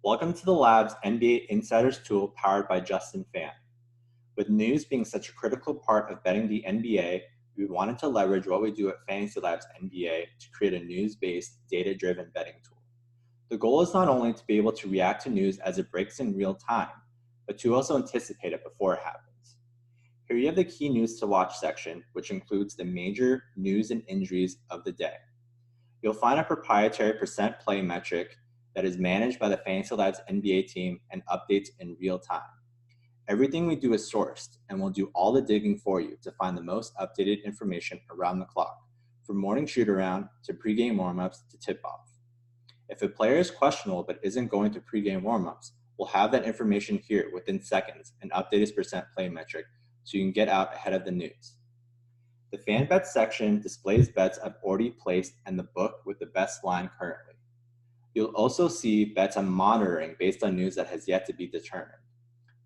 Welcome to the Lab's NBA Insiders tool powered by Justin Fan. With news being such a critical part of betting the NBA, we wanted to leverage what we do at Fantasy Labs NBA to create a news-based, data-driven betting tool. The goal is not only to be able to react to news as it breaks in real time, but to also anticipate it before it happens. Here you have the key news to watch section, which includes the major news and injuries of the day. You'll find a proprietary percent play metric that is managed by the Fantasy Labs NBA team and updates in real time. Everything we do is sourced, and we'll do all the digging for you to find the most updated information around the clock, from morning shoot-around to pregame warm-ups to tip-off. If a player is questionable but isn't going to pregame warm-ups, we'll have that information here within seconds and update his percent play metric so you can get out ahead of the news. The fan bets section displays bets I've already placed and the book with the best line currently. You'll also see bets I'm monitoring based on news that has yet to be determined.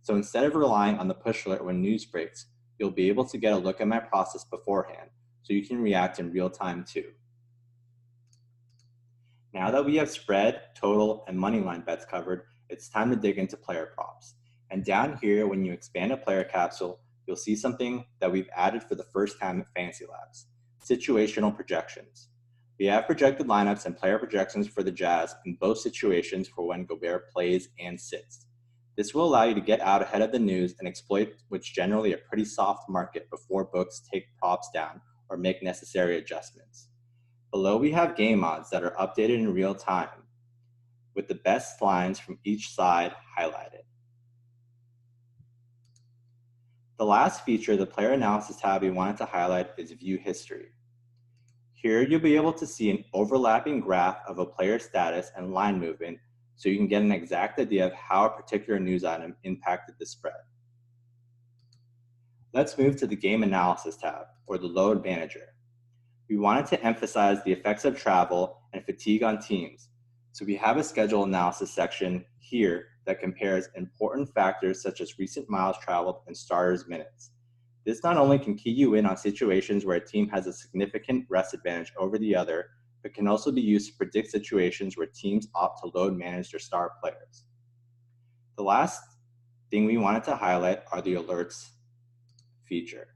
So instead of relying on the push alert when news breaks, you'll be able to get a look at my process beforehand so you can react in real time too. Now that we have spread, total, and money line bets covered, it's time to dig into player props. And down here, when you expand a player capsule, you'll see something that we've added for the first time at Fantasy Labs: situational projections. We have projected lineups and player projections for the Jazz in both situations for when Gobert plays and sits. This will allow you to get out ahead of the news and exploit what's generally a pretty soft market before books take props down or make necessary adjustments. Below we have game odds that are updated in real time, with the best lines from each side highlighted. The last feature, the player analysis tab we wanted to highlight, is view history. Here you'll be able to see an overlapping graph of a player's status and line movement so you can get an exact idea of how a particular news item impacted the spread. Let's move to the game analysis tab, or the load manager. We wanted to emphasize the effects of travel and fatigue on teams, so we have a schedule analysis section here that compares important factors such as recent miles traveled and starters' minutes. This not only can key you in on situations where a team has a significant rest advantage over the other, but can also be used to predict situations where teams opt to load manage their star players. The last thing we wanted to highlight are the alerts feature.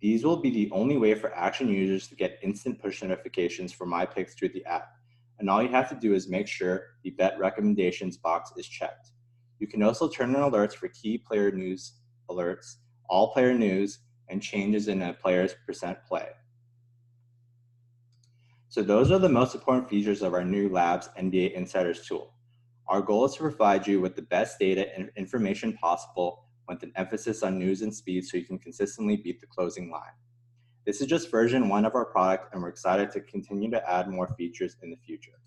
These will be the only way for action users to get instant push notifications for my picks through the app, and all you have to do is make sure the bet recommendations box is checked. You can also turn on alerts for key player news alerts, all player news, and changes in a player's percent play. So those are the most important features of our new Labs NBA Insiders tool. Our goal is to provide you with the best data and information possible with an emphasis on news and speed so you can consistently beat the closing line. This is just version 1 of our product, and we're excited to continue to add more features in the future.